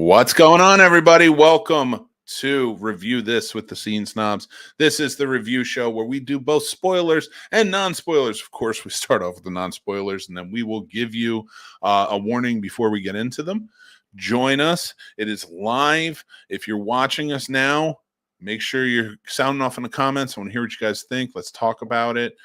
What's going on, everybody? Welcome to Review This with the Scene Snobs. This is the review show where we do both spoilers and non-spoilers. Of course, we start off with the non-spoilers, and then we will give you a warning before we get into them. Join us. It is live. If you're watching us now, make sure you're sounding off in the comments. I want to hear what you guys think. Let's talk about it.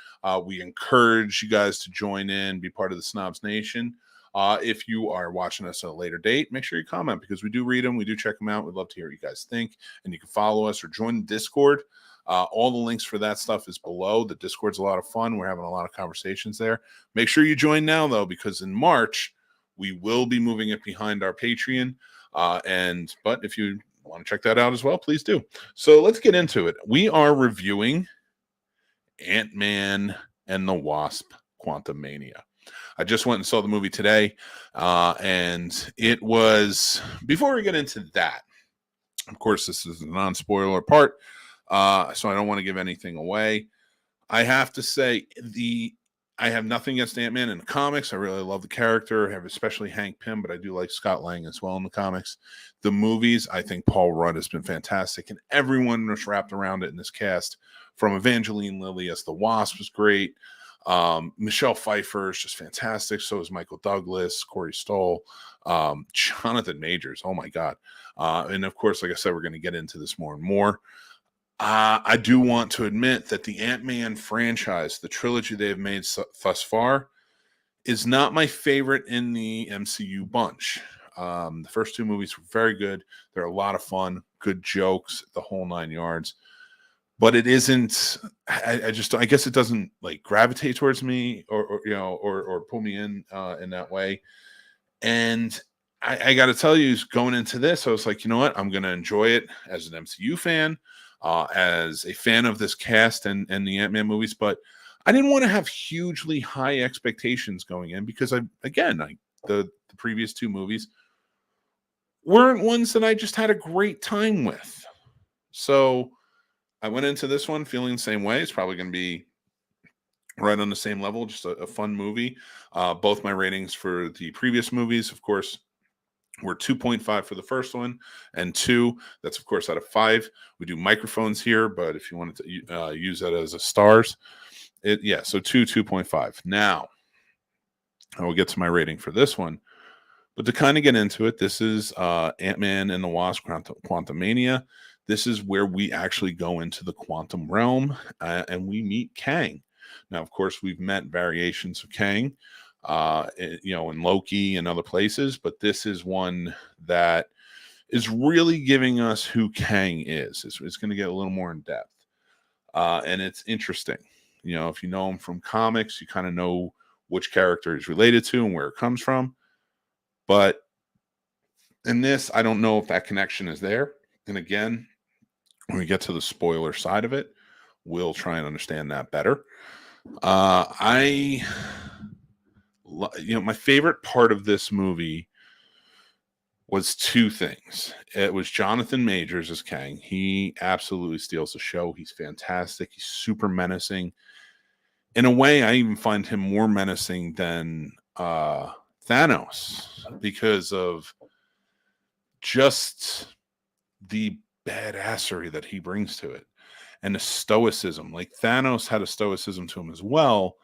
We encourage you guys to join in, be part of the Snobs Nation. If you are watching us at a later date, make sure you comment because we do read them. We do check them out. We'd love to hear what you guys think. And you can follow us or join the Discord. All the links for that stuff is below. The Discord's a lot of fun. We're having a lot of conversations there. Make sure you join now, though, because in March, we will be moving it behind our Patreon. But if you want to check that out as well, please do. So let's get into it. We are reviewing Ant-Man and the Wasp Quantumania. I just went and saw the movie today, and it was, before we get into that, of course, this is a non-spoiler part, so I don't want to give anything away. I have to say, I have nothing against Ant-Man in the comics. I really love the character. I have especially Hank Pym, but I do like Scott Lang as well in the comics. The movies, I think Paul Rudd has been fantastic, and everyone was wrapped around it in this cast, from Evangeline Lilly as the Wasp was great. Michelle Pfeiffer is just fantastic. So is Michael Douglas, Corey Stoll, Jonathan Majors. Oh my God. And of course, like I said, we're going to get into this more and more. I do want to admit that the Ant-Man franchise, the trilogy they have made thus far, is not my favorite in the MCU bunch. The first two movies were very good. They're a lot of fun, good jokes, the whole 9 yards. But it isn't. I guess it doesn't like gravitate towards me, or pull me in that way. And I got to tell you, going into this, I was like, you know what, I'm going to enjoy it as an MCU fan, as a fan of this cast and the Ant-Man movies. But I didn't want to have hugely high expectations going in because the previous two movies weren't ones that I just had a great time with. So I went into this one feeling the same way. It's probably going to be right on the same level, just a fun movie. Both my ratings for the previous movies, of course, were 2.5 for the first one and 2. That's, of course, out of 5. We do microphones here, but if you wanted to use that as a stars, so 2.5. Now, I will get to my rating for this one. But to kind of get into it, this is Ant-Man and the Wasp Quantumania. This is where we actually go into the quantum realm and we meet Kang. Now, of course, we've met variations of Kang, in Loki and other places, but this is one that is really giving us who Kang is. It's going to get a little more in depth, and it's interesting. If you know him from comics, you kind of know which character is related to and where it comes from. But in this, I don't know if that connection is there. And again, when we get to the spoiler side of it, we'll try and understand that better. My favorite part of this movie was two things. It was Jonathan Majors as Kang. He absolutely steals the show. He's fantastic. He's super menacing. In a way, I even find him more menacing than Thanos because of just the badassery that he brings to it and the stoicism. Like Thanos had a stoicism to him as well,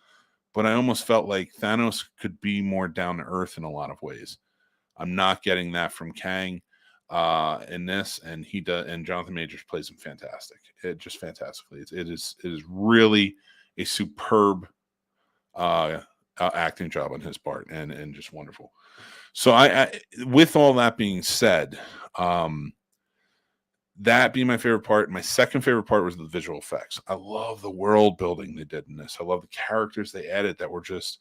but I almost felt like Thanos could be more down to earth in a lot of ways. I'm not getting that from Kang in this, and he does, and Jonathan Majors plays him fantastic. Just fantastically. It is really a superb acting job on his part, and just wonderful. So I with all that being said, that being my favorite part, my second favorite part was the visual effects. I love the world building they did in this. I love the characters they added that were just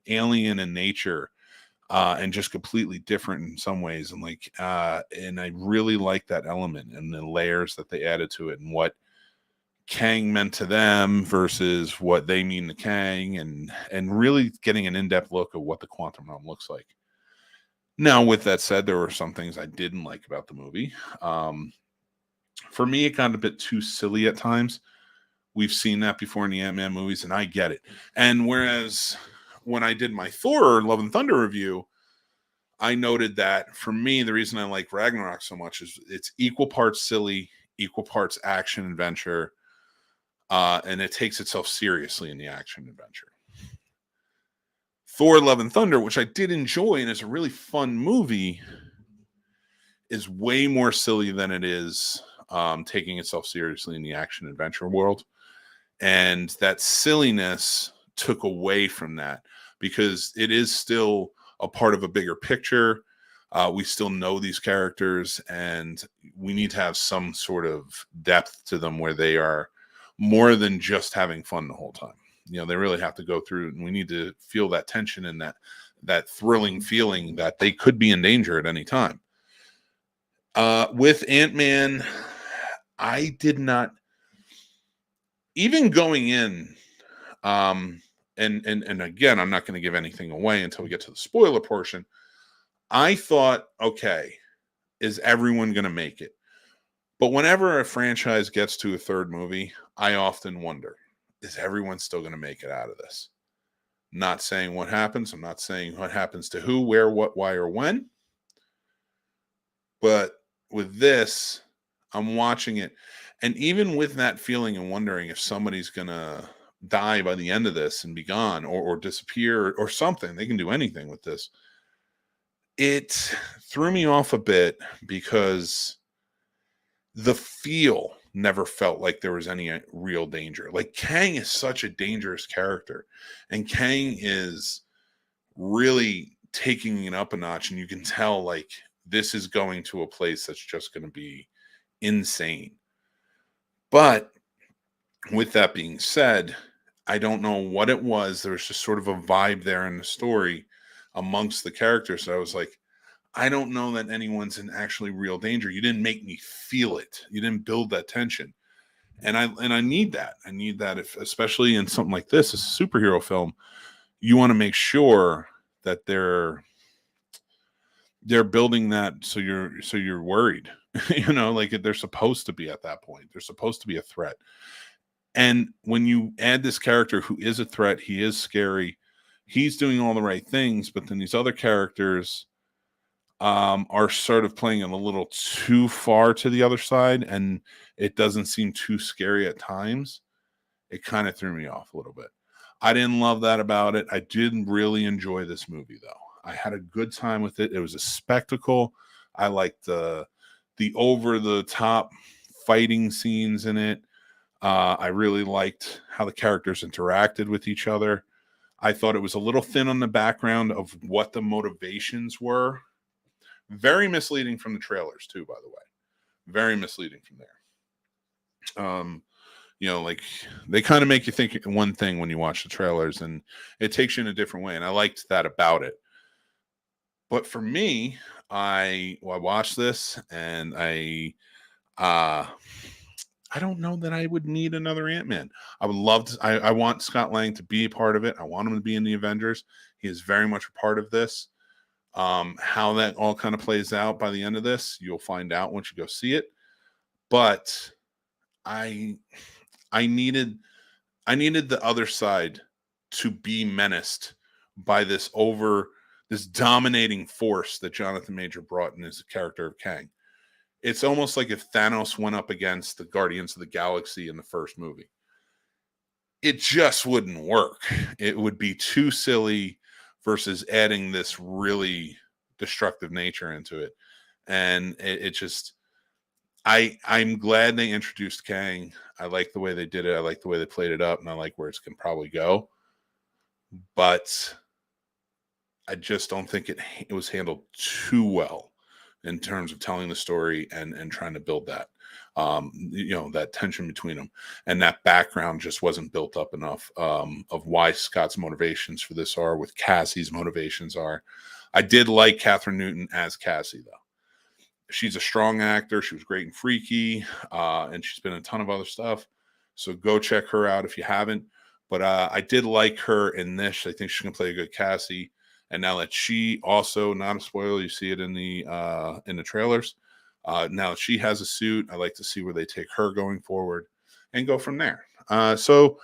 alien in nature, and just completely different in some ways. And and I really like that element and the layers that they added to it and what Kang meant to them versus what they mean to Kang, and really getting an in-depth look at what the quantum realm looks like. Now, with that said, there were some things I didn't like about the movie. For me, it got a bit too silly at times. We've seen that before in the Ant-Man movies, and I get it. And whereas when I did my Thor Love and Thunder review, I noted that for me, the reason I like Ragnarok so much is it's equal parts silly, equal parts action adventure, and it takes itself seriously in the action adventure. Thor: Love and Thunder, which I did enjoy and is a really fun movie, is way more silly than it is taking itself seriously in the action adventure world. And that silliness took away from that because it is still a part of a bigger picture. We still know these characters, and we need to have some sort of depth to them where they are more than just having fun the whole time. You know, they really have to go through, and we need to feel that tension and that thrilling feeling that they could be in danger at any time. With Ant-Man, I did not, even going in, and again, I'm not going to give anything away until we get to the spoiler portion. I thought, okay, is everyone going to make it? But whenever a franchise gets to a third movie, I often wonder, is everyone still going to make it out of this? Not saying what happens. I'm not saying what happens to who, where, what, why, or when. But with this, I'm watching it. And even with that feeling and wondering if somebody's going to die by the end of this and be gone or disappear or something, they can do anything with this. It threw me off a bit because the feel never felt like there was any real danger. Like, Kang is such a dangerous character, and Kang is really taking it up a notch, and you can tell like this is going to a place that's just going to be insane. But with that being said, I don't know what it was. There was just sort of a vibe there in the story amongst the characters. So I was like, I don't know that anyone's in actually real danger. You didn't make me feel it. You didn't build that tension. And I need that. I need that, if, especially in something like this, a superhero film, you want to make sure that they're building that so you're worried. You know, like they're supposed to be at that point. They're supposed to be a threat. And when you add this character who is a threat, he is scary, he's doing all the right things, but then these other characters are sort of playing it a little too far to the other side, and it doesn't seem too scary at times. It kind of threw me off a little bit. I didn't love that about it. I didn't really enjoy this movie, though. I had a good time with it. It was a spectacle. I liked the over-the-top fighting scenes in it. I really liked how the characters interacted with each other. I thought it was a little thin on the background of what the motivations were. Very misleading from the trailers, too, by the way. Very misleading from there. You know, like they kind of make you think one thing when you watch the trailers, and it takes you in a different way. And I liked that about it. But for me, I watched this, and I don't know that I would need another Ant-Man. I would love to. I want Scott Lang to be a part of it. I want him to be in the Avengers. He is very much a part of this. How that all kind of plays out by the end of this, you'll find out once you go see it. But I needed the other side to be menaced by this dominating force that Jonathan Major brought in his character of Kang. It's almost like if Thanos went up against the Guardians of the Galaxy in the first movie. It just wouldn't work. It would be too silly versus adding this really destructive nature into it. And it just, I'm glad they introduced Kang. I like the way they did it. I like the way they played it up, and I like where it's going to probably go. But I just don't think it was handled too well in terms of telling the story and trying to build that, that tension between them. And that background just wasn't built up enough of why Scott's motivations for this are, with Cassie's motivations are. I did like Catherine Newton as Cassie, though. She's a strong actor. She was great in Freaky, and she's been in a ton of other stuff. So go check her out if you haven't. But I did like her in this. I think she can play a good Cassie. And now that she also, not a spoiler, you see it in the trailers. Now that she has a suit, I like to see where they take her going forward and go from there. So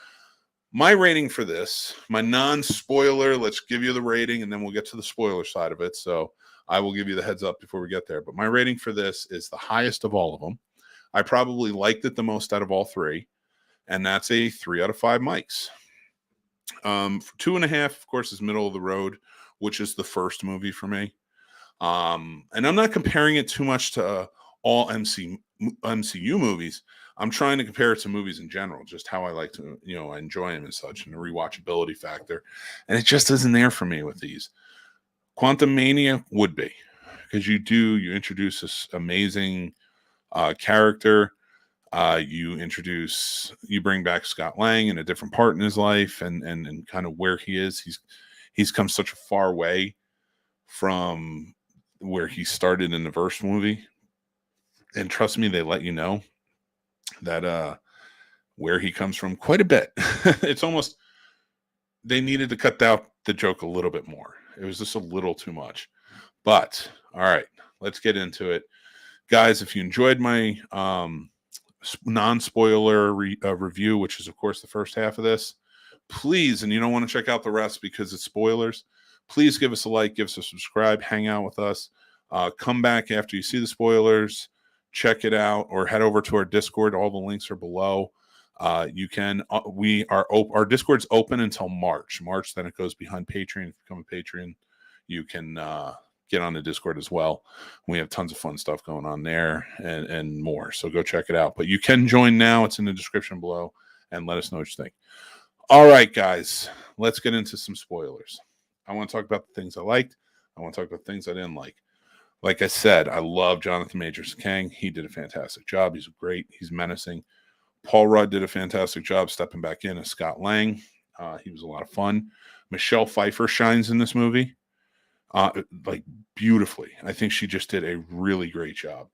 My rating for this, my non-spoiler, let's give you the rating and then we'll get to the spoiler side of it. So I will give you the heads up before we get there. But my rating for this is the highest of all of them. I probably liked it the most out of all three. And that's a 3 out of 5 mics. 2.5, of course, is middle of the road, which is the first movie for me. And I'm not comparing it too much to all MCU movies. I'm trying to compare it to movies in general, just how I like to, enjoy them and such, and the rewatchability factor. And it just isn't there for me with these. Quantumania would be, because you introduce this amazing character. You bring back Scott Lang in a different part in his life, and kind of where he is. He's come such a far way from where he started in the first movie. And trust me, they let you know that where he comes from quite a bit. It's almost, they needed to cut out the joke a little bit more. It was just a little too much. But all right, let's get into it. Guys, if you enjoyed my non-spoiler review, which is of course the first half of this, please, and you don't want to check out the rest because it's spoilers, please give us a like, give us a subscribe, hang out with us. Come back after you see the spoilers, check it out, or head over to our Discord. All the links are below. You can, our Discord's open until March. Then it goes behind Patreon. If you become a Patreon, you can get on the Discord as well. We have tons of fun stuff going on there and more. So go check it out. But you can join now. It's in the description below, and let us know what you think. All right, guys, let's get into some spoilers. I want to talk about the things I liked. I want to talk about things I didn't like. Like I said, I love Jonathan Majors Kang. He did a fantastic job. He's great. He's menacing. Paul Rudd did a fantastic job stepping back in as Scott Lang. He was a lot of fun. Michelle Pfeiffer shines in this movie, like beautifully. I think she just did a really great job.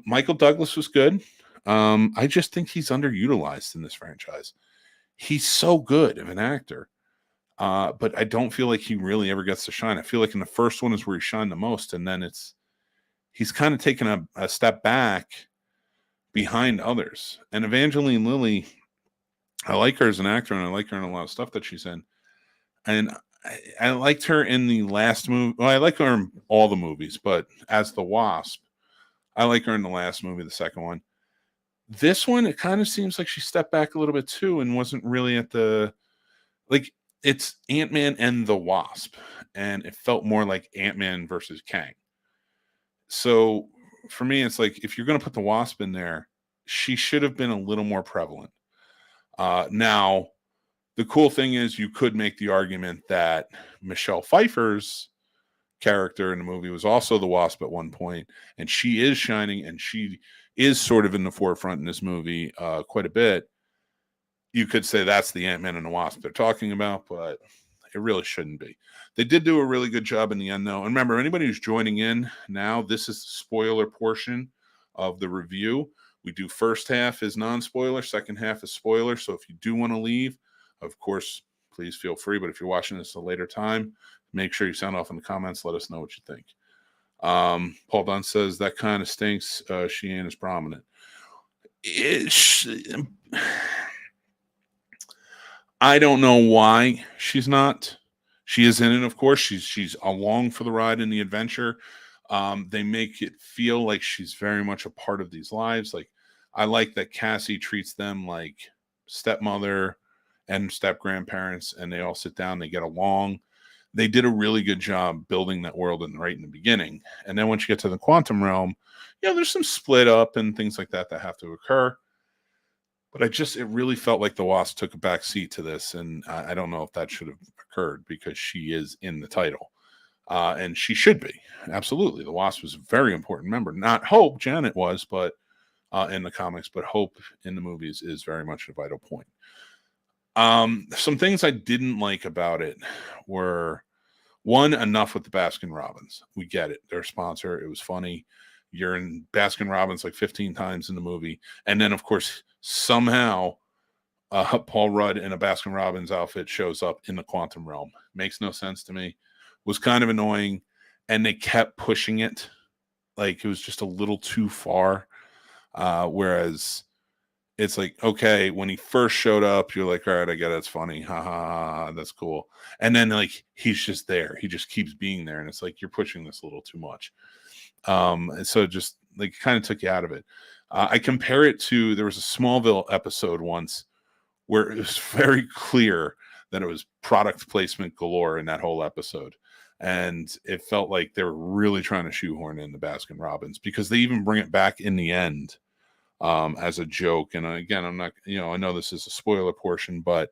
Michael Douglas was good. I just think he's underutilized in this franchise. He's so good of an actor. But I don't feel like he really ever gets to shine. I feel like in the first one is where he shined the most, and then he's kind of taken a step back behind others. And Evangeline Lilly, I like her as an actor, and I like her in a lot of stuff that she's in. And I liked her in the last movie. Well, I like her in all the movies, but as the Wasp, I like her in the last movie, the second one. This one, it kind of seems like she stepped back a little bit too, and wasn't really at the, like, it's Ant-Man and the Wasp, and it felt more like Ant-Man versus Kang. So for me, it's like, if you're going to put the Wasp in there, she should have been a little more prevalent. Now, the cool thing is you could make the argument that Michelle Pfeiffer's character in the movie was also the Wasp at one point, and she is shining, and she is sort of in the forefront in this movie quite a bit. You could say that's the Ant-Man and the Wasp they're talking about, but it really shouldn't be. They did do a really good job in the end, though. And remember, anybody who's joining in now, this is the spoiler portion of the review. We do first half is non-spoiler, second half is spoiler. So if you do want to leave, of course, please feel free. But if you're watching this at a later time, make sure you sound off in the comments. Let us know what you think. Paul Dunn says, that kind of stinks. She ain't as prominent. I don't know why she's not. She is in it, of course. She's along for the ride in the adventure. They make it feel like she's very much a part of these lives. Like, I like that Cassie treats them like stepmother and step grandparents, and they all sit down, they get along. They did a really good job building that world right in the beginning. And then once you get to the quantum realm, there's some split up and things like that have to occur. But it really felt like the Wasp took a back seat to this, and I don't know if that should have occurred because she is in the title. And she should be. Absolutely. The Wasp was a very important member. Not Hope, Janet was, but in the comics, but Hope in the movies is very much a vital point. Some things I didn't like about it were, one, enough with the Baskin Robbins. We get it. They're a sponsor. It was funny. You're in Baskin Robbins like 15 times in the movie. And then, of course, somehow Paul Rudd in a Baskin Robbins outfit shows up in the quantum realm. Makes no sense to me. Was kind of annoying. And they kept pushing it. Like, it was just a little too far. Whereas it's like, okay, when he first showed up, you're like, all right, I get it, it's funny, ha ha ha, that's cool. And then like he's just there, he just keeps being there, and it's like you're pushing this a little too much. And so just like kind of took you out of it. I compare it to, there was a Smallville episode once where it was very clear that it was product placement galore in that whole episode. And it felt like they were really trying to shoehorn in the Baskin Robbins, because they even bring it back in the end as a joke. And again, I'm not, I know this is a spoiler portion, but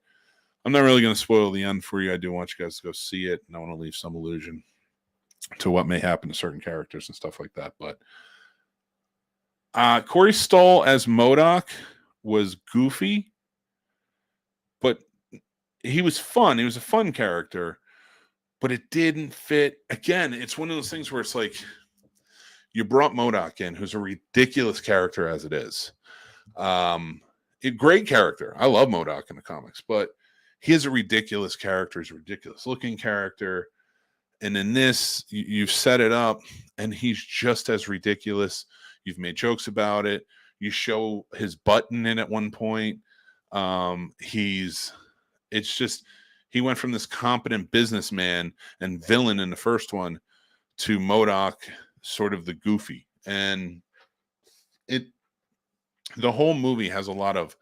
I'm not really going to spoil the end for you. I do want you guys to go see it, and I want to leave some illusion to what may happen to certain characters and stuff like that. But Corey Stoll as MODOK was goofy, but he was fun. He was a fun character, but it didn't fit. Again, it's one of those things where it's like, you brought MODOK in, who's a ridiculous character as it is. A great character. I love MODOK in the comics, but he is a ridiculous character. He's a ridiculous looking character. And in this, you've set it up, and he's just as ridiculous. You've made jokes about it. You show his button in at one point. It's just, he went from this competent businessman and villain in the first one to MODOK, sort of the goofy. And the whole movie has a lot of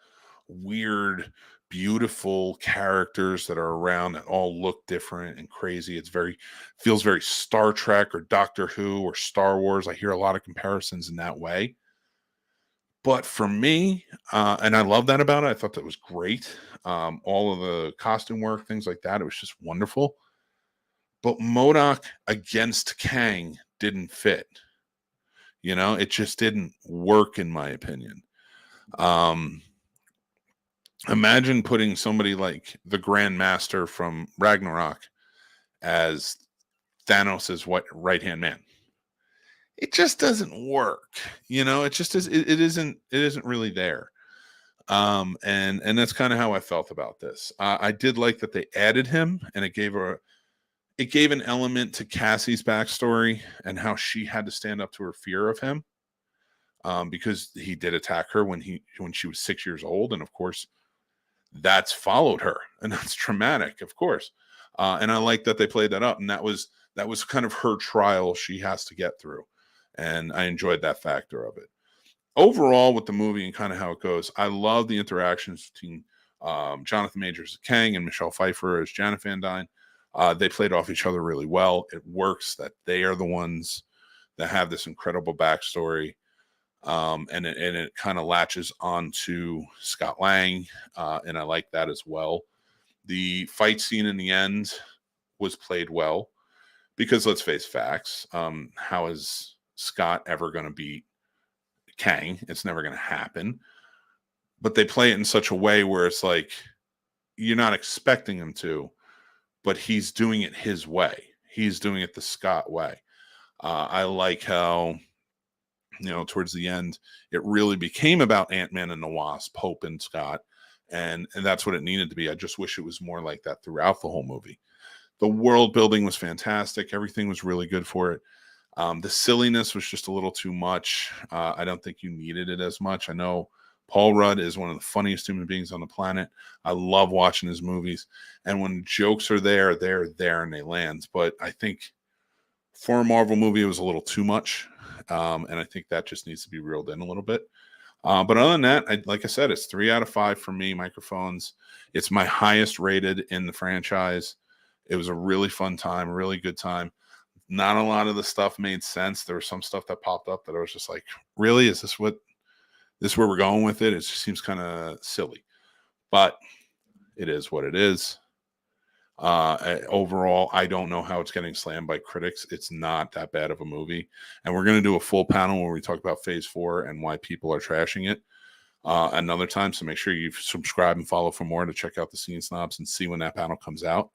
weird, beautiful characters that are around that all look different and crazy. Feels very Star Trek or Doctor Who or Star Wars. I hear a lot of comparisons in that way. But for me, and I love that about it, I thought that was great. All of the costume work, things like that, it was just wonderful. But MODOK against Kang didn't fit. It just didn't work, in my opinion. Imagine putting somebody like the Grand Master from Ragnarok as Thanos' right-hand man. It just doesn't work. It just is. It isn't really there. And that's kind of how I felt about this. I did like that they added him, and it gave an element to Cassie's backstory and how she had to stand up to her fear of him, because he did attack her when she was 6 years old, and of course, that's followed her, and that's traumatic, of course. And I like that they played that up, and that was kind of her trial she has to get through, and I enjoyed that factor of it. Overall, with the movie and kind of how it goes, I love the interactions between Jonathan Majors as Kang and Michelle Pfeiffer as Janet Van Dyne. They played off each other really well. It works that they are the ones that have this incredible backstory. And it kind of latches onto Scott Lang, and I like that as well. The fight scene in the end was played well, because let's face facts. How is Scott ever going to beat Kang? It's never going to happen. But they play it in such a way where it's like you're not expecting him to, but he's doing it his way. He's doing it the Scott way. I like how, towards the end, it really became about Ant-Man and the Wasp, Hope and Scott. And that's what it needed to be. I just wish it was more like that throughout the whole movie. The world building was fantastic. Everything was really good for it. The silliness was just a little too much. I don't think you needed it as much. I know Paul Rudd is one of the funniest human beings on the planet. I love watching his movies. And when jokes are there, they're there and they land. But I think for a Marvel movie, it was a little too much. And I think that just needs to be reeled in a little bit. But other than that, like I said, it's 3 out of 5 for me, microphones. It's my highest rated in the franchise. It was a really fun time, really good time. Not a lot of the stuff made sense. There was some stuff that popped up that I was just like, really? Is this where we're going with it? It just seems kind of silly. But it is what it is. Overall, I don't know how it's getting slammed by critics. It's not that bad of a movie. And we're going to do a full panel where we talk about Phase 4 and why people are trashing it another time. So make sure you subscribe and follow for more to check out the Scene Snobs and see when that panel comes out.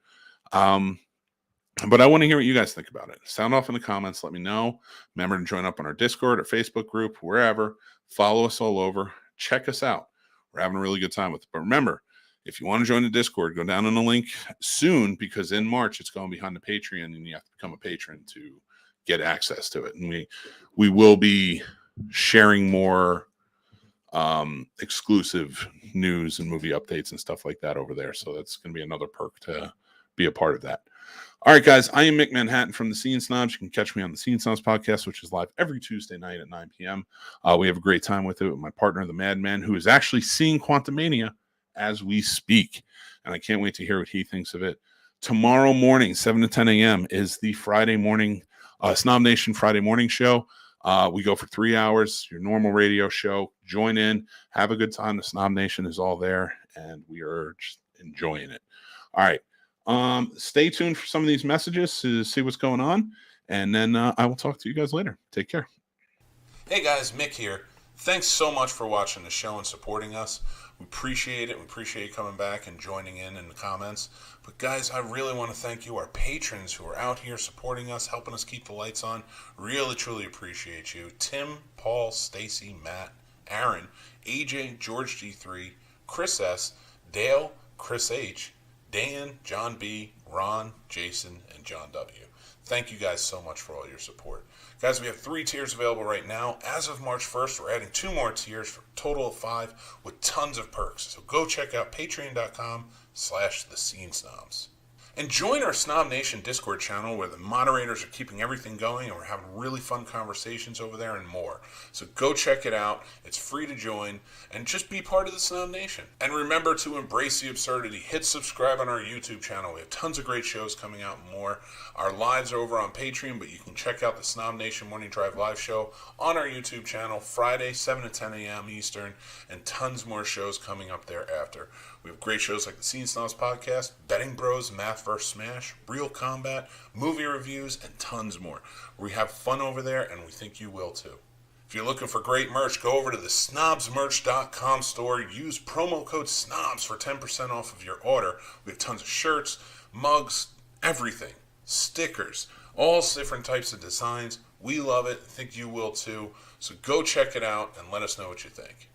But I want to hear what you guys think about it. Sound off in the comments. Let me know. Remember to join up on our Discord or Facebook group, wherever. Follow us all over. Check us out. We're having a really good time with it. But remember, if you want to join the Discord, go down on the link soon, because in March it's going behind the Patreon, and you have to become a patron to get access to it. And we will be sharing more exclusive news and movie updates and stuff like that over there. So that's going to be another perk to be a part of that. All right, guys, I am Mick Manhattan from the Scene Snobs. You can catch me on the Scene Snobs Podcast, which is live every Tuesday night at 9 p.m. We have a great time with it with my partner, the Madman, who is actually seeing Quantumania as we speak. And I can't wait to hear what he thinks of it. Tomorrow morning, 7 to 10 a.m. is the Friday morning, Snob Nation Friday morning show. We go for 3 hours, your normal radio show. Join in, have a good time. The Snob Nation is all there, and we are just enjoying it. All right. Stay tuned for some of these messages to see what's going on, and then I will talk to you guys later. Take care. Hey guys, Mick here. Thanks so much for watching the show and supporting us. We appreciate it. We appreciate you coming back and joining in the comments. But guys, I really want to thank you, our patrons who are out here supporting us, helping us keep the lights on. Really, truly appreciate you. Tim, Paul, Stacy, Matt, Aaron, AJ, George G3, Chris S, Dale, Chris H, Dan, John B, Ron, Jason, and John W. Thank you guys so much for all your support. Guys, we have 3 tiers available right now. As of March 1st, we're adding 2 more tiers for a total of 5 with tons of perks. So go check out patreon.com/thescenesnobs. And join our Snob Nation Discord channel where the moderators are keeping everything going and we're having really fun conversations over there and more. So go check it out. It's free to join and just be part of the Snob Nation. And remember to embrace the absurdity. Hit subscribe on our YouTube channel. We have tons of great shows coming out and more. Our lives are over on Patreon, but you can check out the Snob Nation Morning Drive live show on our YouTube channel Friday, 7 to 10 a.m. Eastern, and tons more shows coming up thereafter. We have great shows like the Scene Snobs Podcast, Betting Bros, Math vs. Smash, Real Combat, movie reviews, and tons more. We have fun over there, and we think you will too. If you're looking for great merch, go over to the snobsmerch.com store. Use promo code SNOBS for 10% off of your order. We have tons of shirts, mugs, everything, stickers, all different types of designs. We love it. I think you will too. So go check it out and let us know what you think.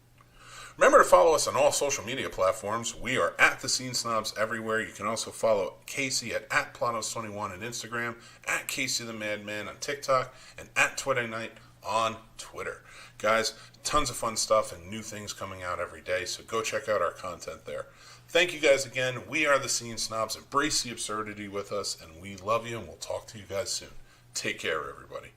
Remember to follow us on all social media platforms. We are at The Scene Snobs everywhere. You can also follow Casey at Planos21 on Instagram, at Casey the Madman on TikTok, and at Twitter Night on Twitter. Guys, tons of fun stuff and new things coming out every day, so go check out our content there. Thank you guys again. We are The Scene Snobs. Embrace the absurdity with us, and we love you, and we'll talk to you guys soon. Take care, everybody.